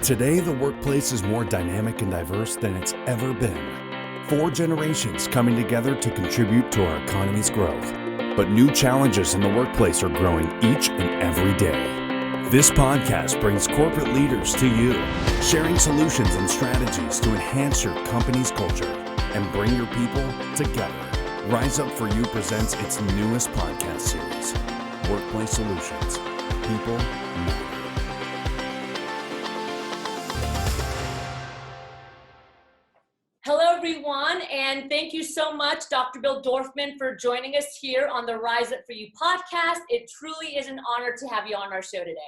Today, the workplace is more dynamic and diverse than it's ever been. 4 generations coming together to contribute to our economy's growth. But new challenges in the workplace are growing each and every day. This podcast brings corporate leaders to you, sharing solutions and strategies to enhance your company's culture and bring your people together. Rise Up For You presents its newest podcast series, Workplace Solutions. People matter. Hello, everyone, and thank you so much, Dr. Bill Dorfman, for joining us here on the Rise Up For You podcast. It truly is an honor to have you on our show today.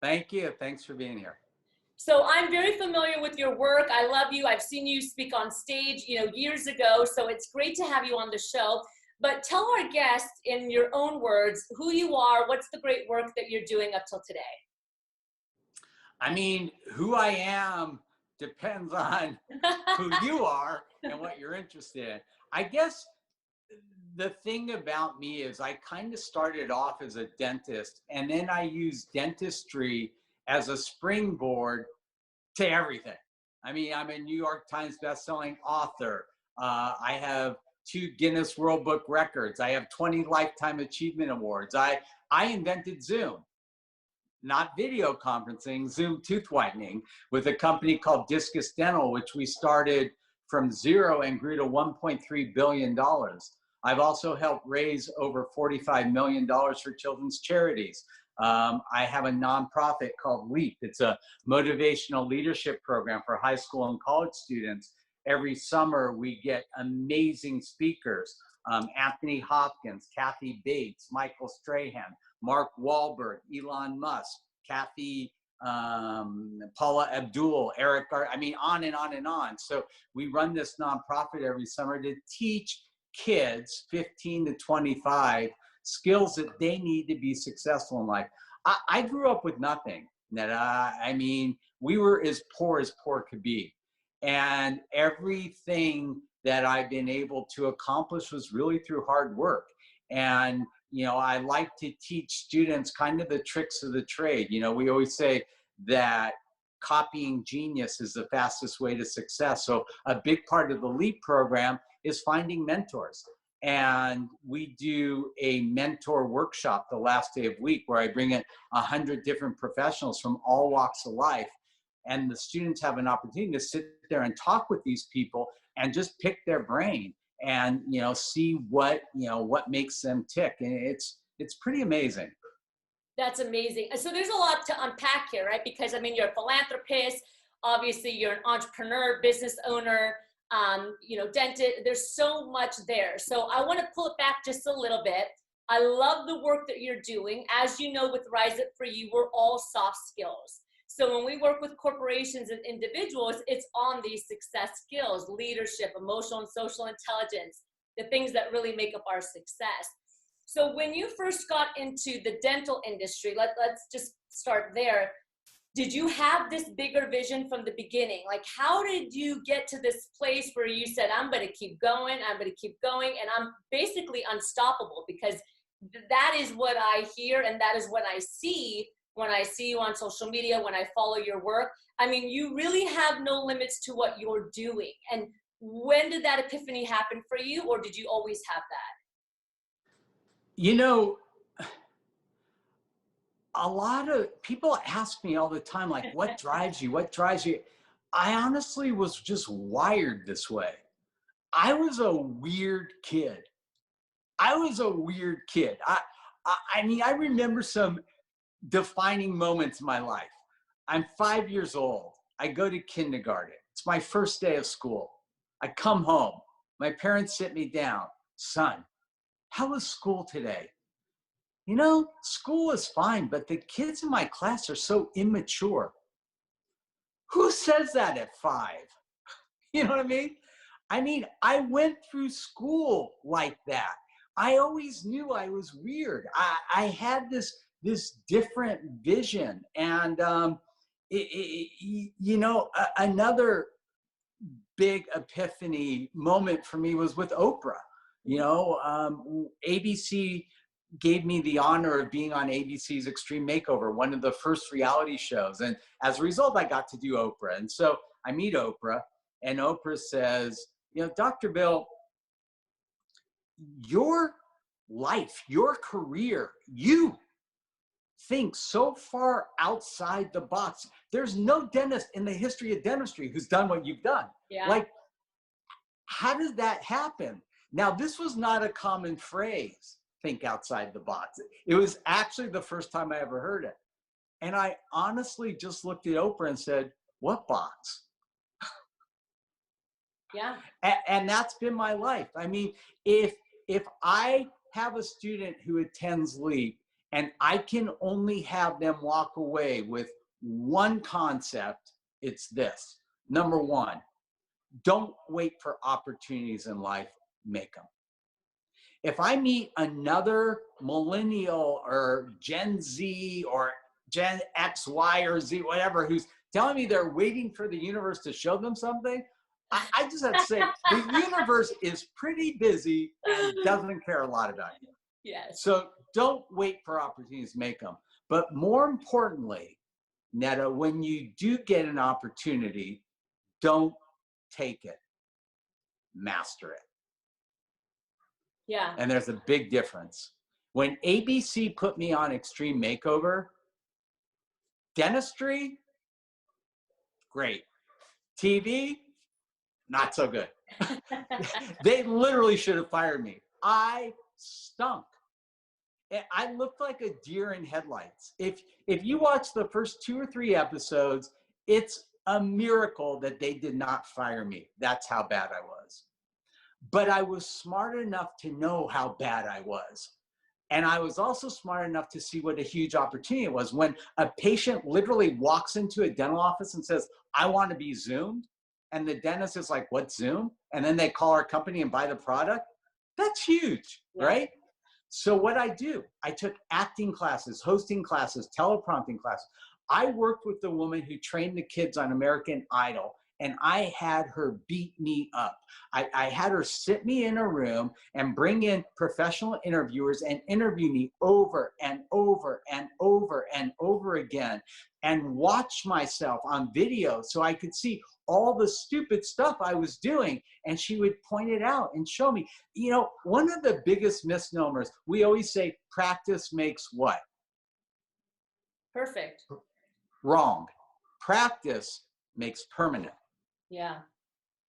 Thank you. Thanks for being here. So I'm very familiar with your work. I love you. I've seen you speak on stage, years ago, so it's great to have you on the show. But tell our guests, in your own words, who you are, what's the great work that you're doing up till today? I mean, who I am depends on who you are and what you're interested in. I guess the thing about me is I kind of started off as a dentist, and then I used dentistry as a springboard to everything. I mean, I'm a New York Times bestselling author. I have 2 Guinness World Book records. I have 20 Lifetime Achievement Awards. I invented Zoom. Not video conferencing, Zoom tooth whitening, with a company called Discus Dental, which we started from 0 and grew to $1.3 billion. I've also helped raise over $45 million for children's charities. I have a nonprofit called LEAP. It's a motivational leadership program for high school and college students. Every summer we get amazing speakers. Anthony Hopkins, Kathy Bates, Michael Strahan, Mark Wahlberg, Elon Musk, Kathy, Paula Abdul, Eric, on and on and on. So we run this nonprofit every summer to teach kids 15 to 25 skills that they need to be successful in life. I grew up with nothing. We were as poor could be. And everything that I've been able to accomplish was really through hard work. And I like to teach students kind of the tricks of the trade. We always say that copying genius is the fastest way to success. So a big part of the LEAP program is finding mentors. And we do a mentor workshop the last day of the week where I bring in 100 different professionals from all walks of life. And the students have an opportunity to sit there and talk with these people and just pick their brain and see what makes them tick. And it's pretty amazing. That's amazing. So there's a lot to unpack here, right? Because you're a philanthropist, obviously you're an entrepreneur, business owner, dentist. There's so much there. So I want to pull it back just a little bit. I love the work that you're doing. As you know, with Rise Up For You, we're all soft skills. So when we work with corporations and individuals, it's on these success skills: leadership, emotional and social intelligence, the things that really make up our success. So when you first got into the dental industry, let's just start there. Did you have this bigger vision from the beginning? Like, how did you get to this place where you said, I'm going to keep going, and I'm basically unstoppable? Because that is what I hear, and that is what I see when I see you on social media, when I follow your work. You really have no limits to what you're doing. And when did that epiphany happen for you, or did you always have that? A lot of people ask me all the time, like, what drives you? What drives you? I honestly was just wired this way. I was a weird kid. I remember some defining moments in my life. I'm 5 years old. I go to kindergarten. It's my first day of school. I come home. My parents sit me down. Son, how was school today? School is fine, but the kids in my class are so immature. Who says that at 5? You know what I mean? I went through school like that. I always knew I was weird. I had this different vision. And, another big epiphany moment for me was with Oprah. ABC gave me the honor of being on ABC's Extreme Makeover, one of the first reality shows. And as a result, I got to do Oprah. And so I meet Oprah, and Oprah says, you know, Dr. Bill, your life, your career, you think so far outside the box. There's no dentist in the history of dentistry who's done what you've done. Yeah. Like, how did that happen? Now, this was not a common phrase, think outside the box. It was actually the first time I ever heard it. And I honestly just looked at Oprah and said, what box? Yeah. And that's been my life. I mean, if I have a student who attends LEAP and I can only have them walk away with one concept, it's this. Number one, don't wait for opportunities in life, make them. If I meet another millennial or Gen Z or Gen X, Y, or Z, whatever, who's telling me they're waiting for the universe to show them something, I just have to say, the universe is pretty busy and doesn't care a lot about you. Yes. So don't wait for opportunities, make them. But more importantly, Netta, when you do get an opportunity, don't take it, master it. Yeah. And there's a big difference. When ABC put me on Extreme Makeover, dentistry, great. TV, not so good. They literally should have fired me. I stunk. I looked like a deer in headlights. If you watch the first 2 or 3 episodes, it's a miracle that they did not fire me. That's how bad I was. But I was smart enough to know how bad I was. And I was also smart enough to see what a huge opportunity it was. When a patient literally walks into a dental office and says, I want to be Zoomed, and the dentist is like, what's Zoom? And then they call our company and buy the product. That's huge, right? So what I do, I took acting classes, hosting classes, teleprompting classes. I worked with the woman who trained the kids on American Idol, and I had her beat me up. I had her sit me in a room and bring in professional interviewers and interview me over and over and over and over again, and watch myself on video so I could see all the stupid stuff I was doing. And she would point it out and show me. You know, one of the biggest misnomers, we always say practice makes what? Perfect. Wrong. Practice makes permanent. Yeah.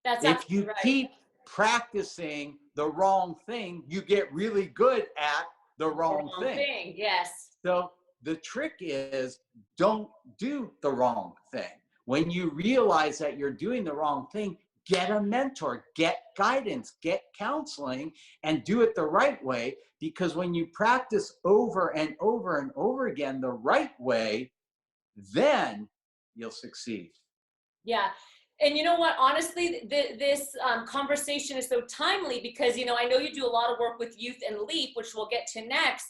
That's If you right. keep practicing the wrong thing, you get really good at the wrong thing. Yes. So the trick is, don't do the wrong thing. When you realize that you're doing the wrong thing, get a mentor, get guidance, get counseling, and do it the right way. Because when you practice over and over and over again the right way, then you'll succeed. Yeah. And you know what, honestly, this conversation is so timely because, you know, I know you do a lot of work with youth and LEAP, which we'll get to next,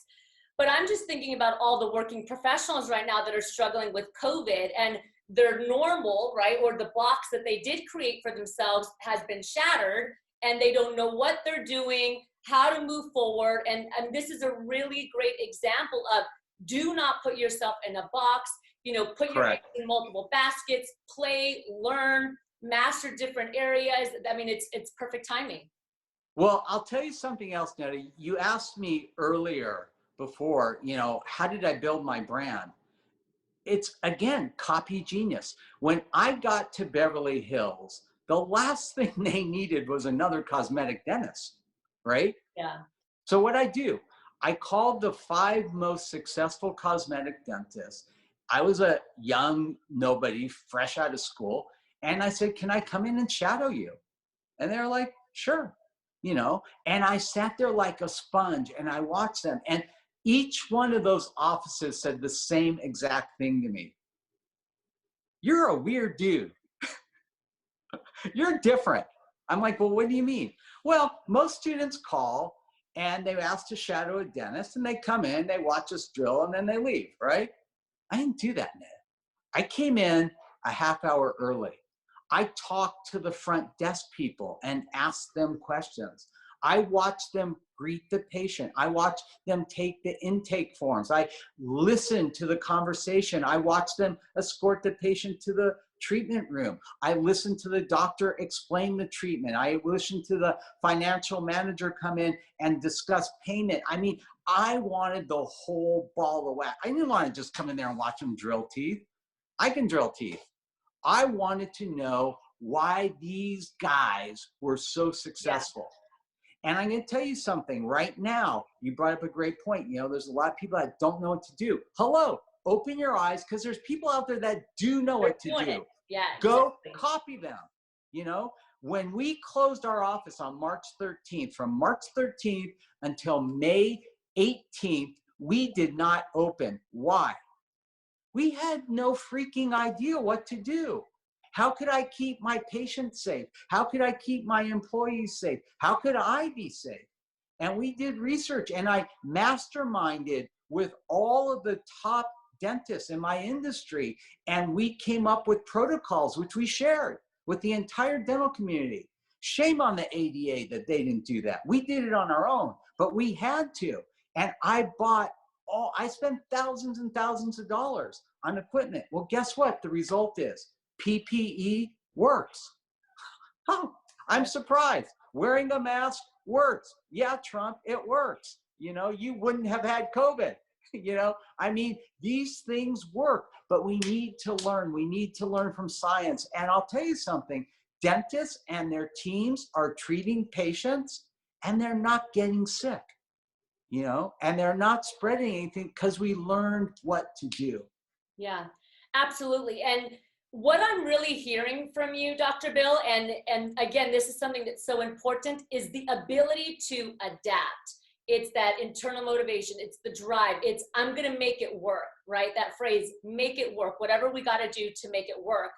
but I'm just thinking about all the working professionals right now that are struggling with COVID, and their normal, right, or the box that they did create for themselves has been shattered, and they don't know what they're doing, how to move forward. And this is a really great example of, do not put yourself in a box. You know, put your eggs in multiple baskets, play, learn, master different areas. I mean, it's perfect timing. Well, I'll tell you something else, Netta. You asked me earlier before, you know, how did I build my brand? It's, again, copy genius. When I got to Beverly Hills, the last thing they needed was another cosmetic dentist, right? Yeah. So what I do, I called the 5 most successful cosmetic dentists. I was a young nobody, fresh out of school. And I said, can I come in and shadow you? And they're like, sure, you know. And I sat there like a sponge and I watched them. And each one of those offices said the same exact thing to me. You're a weird dude. You're different. I'm like, well, what do you mean? Well, most students call and they ask to shadow a dentist, and they come in, they watch us drill, and then they leave, right? I didn't do that, Ned. I came in a half hour early. I talked to the front desk people and asked them questions. I watched them greet the patient. I watch them take the intake forms. I listen to the conversation. I watch them escort the patient to the treatment room. I listen to the doctor explain the treatment. I listen to the financial manager come in and discuss payment. I mean, I wanted the whole ball of wax. I didn't want to just come in there and watch them drill teeth. I can drill teeth. I wanted to know why these guys were so successful. Yeah. And I'm going to tell you something right now. You brought up a great point. You know, there's a lot of people that don't know what to do. Hello, open your eyes, because there's people out there that do know what to do. Yeah, go exactly. Copy them. You know, when we closed our office on March 13th, from March 13th until May 18th, we did not open. Why? We had no freaking idea what to do. How could I keep my patients safe? How could I keep my employees safe? How could I be safe? And we did research, and I masterminded with all of the top dentists in my industry, and we came up with protocols which we shared with the entire dental community. Shame on the ADA that they didn't do that. We did it on our own, but we had to. And I spent thousands and thousands of dollars on equipment. Well, guess what? The result is PPE works. Oh, I'm surprised. Wearing a mask works. Yeah, Trump, it works. You know, you wouldn't have had COVID. You know, I mean, these things work, but we need to learn. We need to learn from science. And I'll tell you something, dentists and their teams are treating patients and they're not getting sick, you know, and they're not spreading anything because we learned what to do. Yeah, absolutely. And what I'm really hearing from you, Dr. Bill, and again, this is something that's so important, is the ability to adapt. It's that internal motivation. It's the drive. It's, I'm going to make it work, right? That phrase, make it work, whatever we got to do to make it work.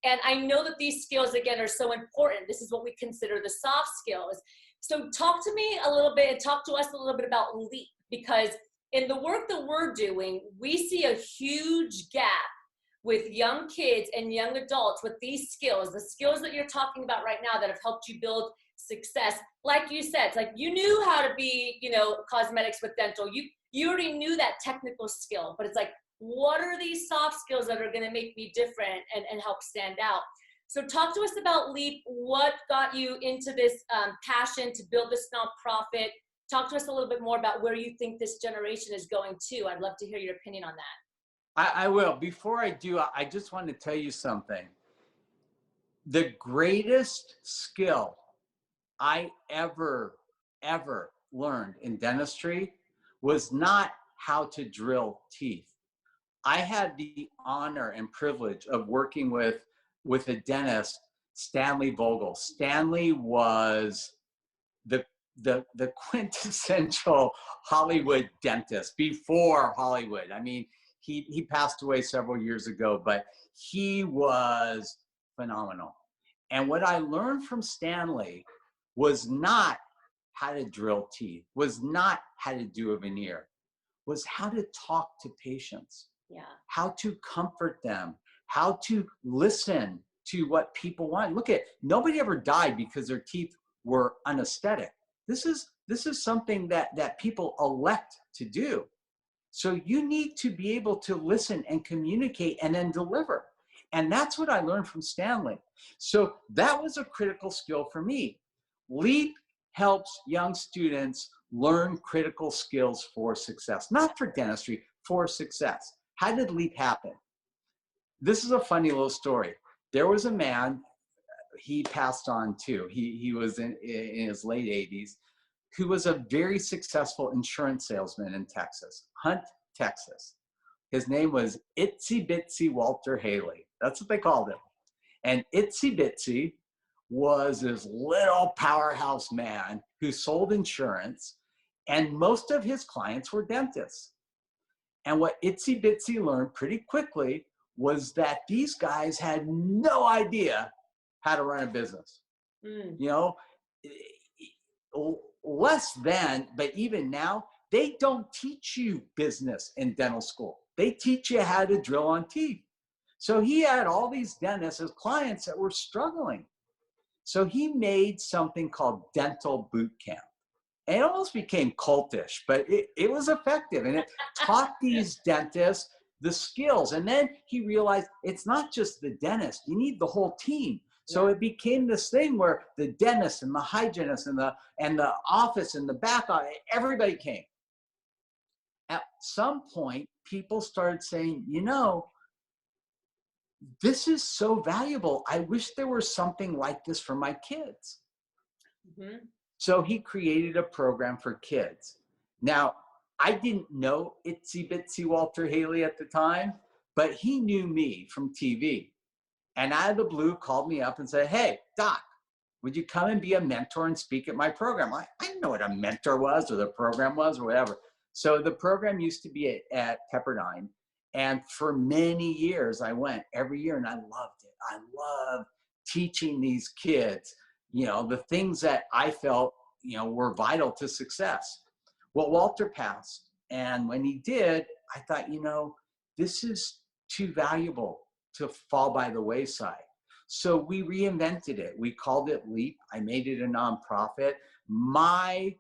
And I know that these skills, again, are so important. This is what we consider the soft skills. So talk to me a little bit and talk to us a little bit about LEAP, because in the work that we're doing, we see a huge gap with young kids and young adults with these skills, the skills that you're talking about right now that have helped you build success. Like you said, it's like you knew how to be, you know, cosmetics with dental. You already knew that technical skill, but it's like, what are these soft skills that are going to make me different and help stand out? So talk to us about LEAP. What got you into this passion to build this nonprofit? Talk to us a little bit more about where you think this generation is going to. I'd love to hear your opinion on that. I will. Before I do, I just want to tell you something. The greatest skill I ever learned in dentistry was not how to drill teeth. I had the honor and privilege of working with a dentist, Stanley Vogel. Stanley was the quintessential Hollywood dentist before Hollywood. I mean, he passed away several years ago, but he was phenomenal. And what I learned from Stanley was not how to drill teeth, was not how to do a veneer, was how to talk to patients, how to comfort them, how to listen to what people want. Look at, nobody ever died because their teeth were anesthetic. This is something that people elect to do. So you need to be able to listen and communicate and then deliver. And that's what I learned from Stanley. So that was a critical skill for me. LEAP helps young students learn critical skills for success, not for dentistry, for success. How did LEAP happen? This is a funny little story. There was a man, he passed on too. He was in his late 80s, who was a very successful insurance salesman in Texas, Hunt, Texas. His name was Itsy Bitsy Walter Haley. That's what they called him. And Itsy Bitsy was this little powerhouse man who sold insurance, and most of his clients were dentists. And what Itsy Bitsy learned pretty quickly was that these guys had no idea how to run a business. You know, less than, but even now, they don't teach you business in dental school. They teach you how to drill on teeth. So he had all these dentists as clients that were struggling. So he made something called dental boot camp. And it almost became cultish, but it was effective. And it taught these dentists the skills. And then he realized it's not just the dentist, you need the whole team. So it became this thing where the dentist and the hygienist and the office and the back office, everybody came. At some point, people started saying, you know, this is so valuable. I wish there was something like this for my kids. Mm-hmm. So he created a program for kids. Now, I didn't know itsy bitsy Walter Haley at the time, but he knew me from TV. And out of the blue called me up and said, hey, Doc, would you come and be a mentor and speak at my program? I didn't know what a mentor was or the program was or whatever. So the program used to be at Pepperdine. And for many years, I went every year and I loved it. I love teaching these kids, you know, the things that I felt, you know, were vital to success. Well, Walter passed. And when he did, I thought, you know, this is too valuable to fall by the wayside. So we reinvented it. We called it LEAP. I made it a nonprofit. My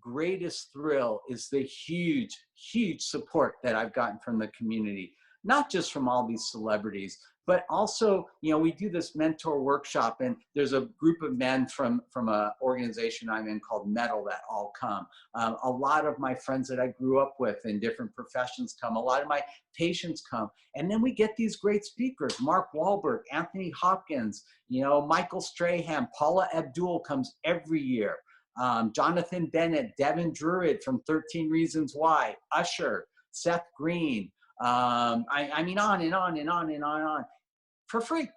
greatest thrill is the huge, huge support that I've gotten from the community, not just from all these celebrities, but also, you know, we do this mentor workshop, and there's a group of men from an organization I'm in called Metal that all come. A lot of my friends that I grew up with in different professions come. A lot of my patients come. And then we get these great speakers, Mark Wahlberg, Anthony Hopkins, you know, Michael Strahan, Paula Abdul comes every year. Jonathan Bennett, Devin Druid from 13 Reasons Why, Usher, Seth Green. I mean, on and on and on and on and on, for free.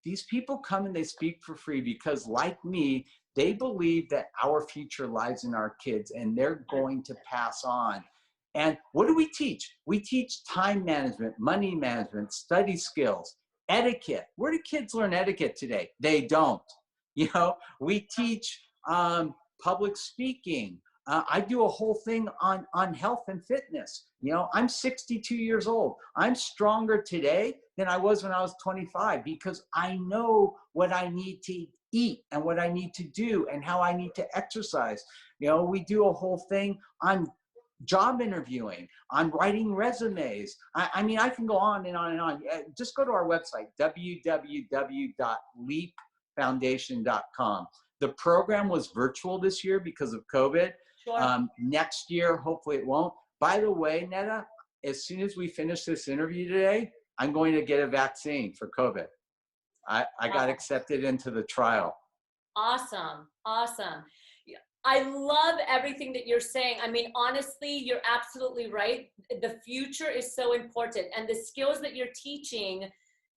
These people come and they speak for free because, like me, they believe that our future lies in our kids and they're going to pass on. And what do we teach? We teach time management, money management, study skills, etiquette. Where do kids learn etiquette today? They don't. You know, we teach public speaking. I do a whole thing on health and fitness. You know, I'm 62 years old. I'm stronger today than I was when I was 25 because I know what I need to eat and what I need to do and how I need to exercise. You know, we do a whole thing on job interviewing, on writing resumes. I mean, I can go on and on and on. Just go to our website, www.leapfoundation.com. The program was virtual this year because of COVID. Sure. Next year, hopefully it won't. By the way, Netta, as soon as we finish this interview today, I'm going to get a vaccine for COVID. I got accepted into the trial. Awesome. Awesome. I love everything that you're saying. I mean, honestly, you're absolutely right. The future is so important. And the skills that you're teaching,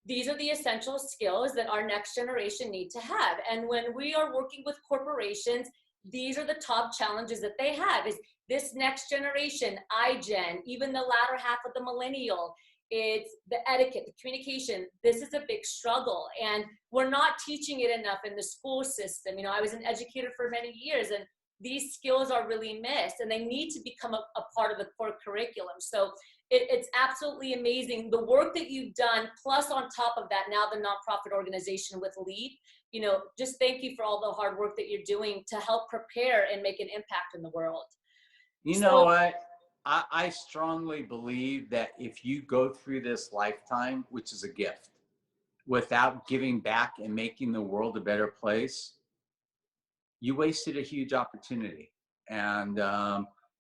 these are the essential skills that our next generation need to have. And when we are working with corporations, these are the top challenges that they have is this next generation, iGen, even the latter half of the millennial. It's the etiquette, the communication. This is a big struggle. And we're not teaching it enough in the school system. You know, I was an educator for many years, and these skills are really missed, and they need to become a part of the core curriculum. So it's absolutely amazing the work that you've done, plus on top of that, now the nonprofit organization with LEAP. You know, just thank you for all the hard work that you're doing to help prepare and make an impact in the world. You know what? I strongly believe that if you go through this lifetime, which is a gift, without giving back and making the world a better place, you wasted a huge opportunity. And,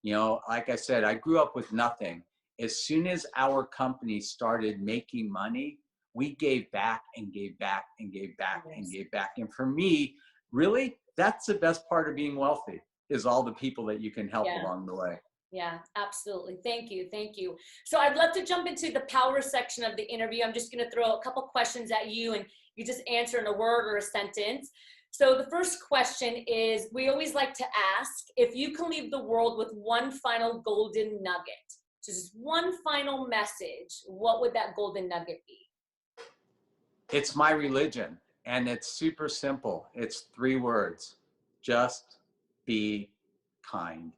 you know, like I said, I grew up with nothing. As soon as our company started making money, we gave back and gave back and gave back and gave back. And for me, really, that's the best part of being wealthy, is all the people that you can help along the way. Yeah, absolutely. Thank you. Thank you. So I'd love to jump into the power section of the interview. I'm just going to throw a couple questions at you, and you just answer in a word or a sentence. So the first question is, we always like to ask, if you can leave the world with one final golden nugget, just one final message, what would that golden nugget be? It's my religion, and it's super simple. It's 3 words. Just be kind.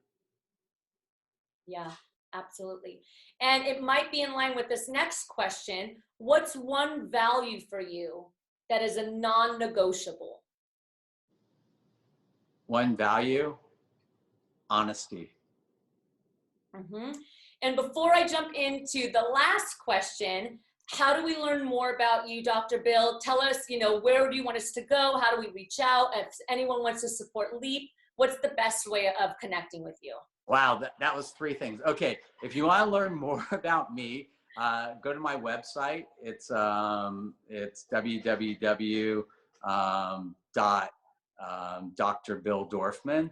Yeah, absolutely. And it might be in line with this next question. What's one value for you that is a non-negotiable? One value? honesty. Mm-hmm. And before I jump into the last question, how do we learn more about you, Dr. Bill? Tell us, where do you want us to go? How do we reach out? If anyone wants to support LEAP, what's the best way of connecting with you? Wow, that was 3 things. Okay, if you want to learn more about me, go to my website. It's www. Dr. Bill Dorfman.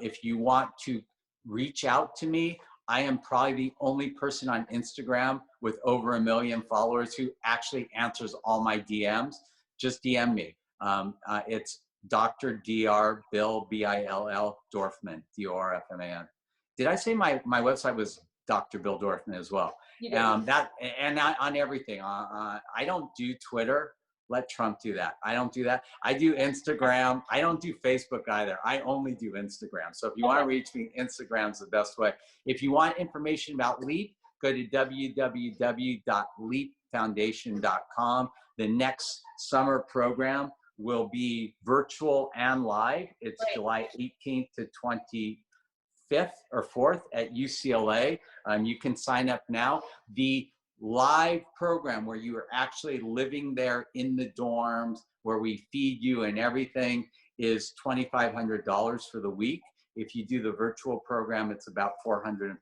If you want to reach out to me, I am probably the only person on Instagram with over 1 million followers who actually answers all my DMs. Just DM me. It's Dr. Dr. Bill, Bill Dorfman, Dorfman. Did I say my website was Dr. Bill Dorfman as well? On everything. I don't do Twitter. Let Trump do that. I don't do that. I do Instagram. I don't do Facebook either. I only do Instagram. So if you want to reach me, Instagram's the best way. If you want information about LEAP, go to www.leapfoundation.com. The next summer program will be virtual and live. It's July 18th to 25th or 4th at UCLA. You can sign up now. The live program where you are actually living there in the dorms, where we feed you and everything, is $2,500 for the week. If you do the virtual program, it's about $450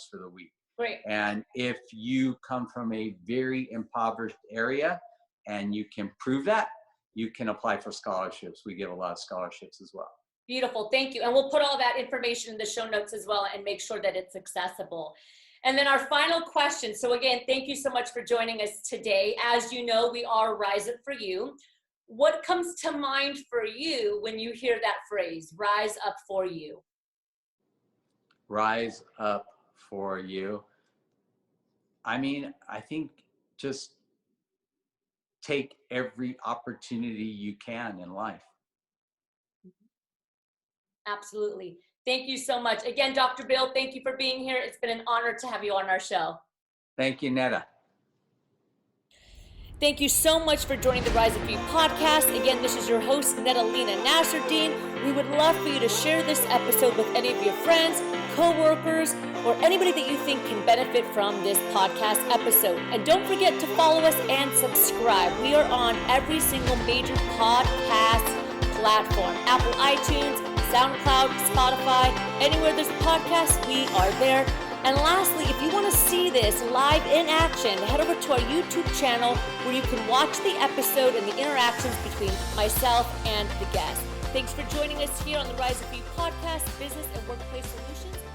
for the week. Great. And if you come from a very impoverished area and you can prove that, you can apply for scholarships. We give a lot of scholarships as well. Beautiful. Thank you. And we'll put all that information in the show notes as well and make sure that it's accessible. And then our final question. So again, thank you so much for joining us today. As you know, we are Rise Up For You. What comes to mind for you when you hear that phrase, rise up for you? Rise up for you. I mean, I think just take every opportunity you can in life. Absolutely. Thank you so much. Again, Dr. Bill, thank you for being here. It's been an honor to have you on our show. Thank you, Netta. Thank you so much for joining the Rise Up For You podcast. Again, this is your host, Netalina Nasruddin. We would love for you to share this episode with any of your friends, co-workers, or anybody that you think can benefit from this podcast episode. And don't forget to follow us and subscribe. We are on every single major podcast platform. Apple iTunes, SoundCloud, Spotify, anywhere there's podcasts, we are there. And lastly, if you want to see this live in action, head over to our YouTube channel where you can watch the episode and the interactions between myself and the guest. Thanks for joining us here on the Rise Up For You podcast, Business and Workplace Solutions.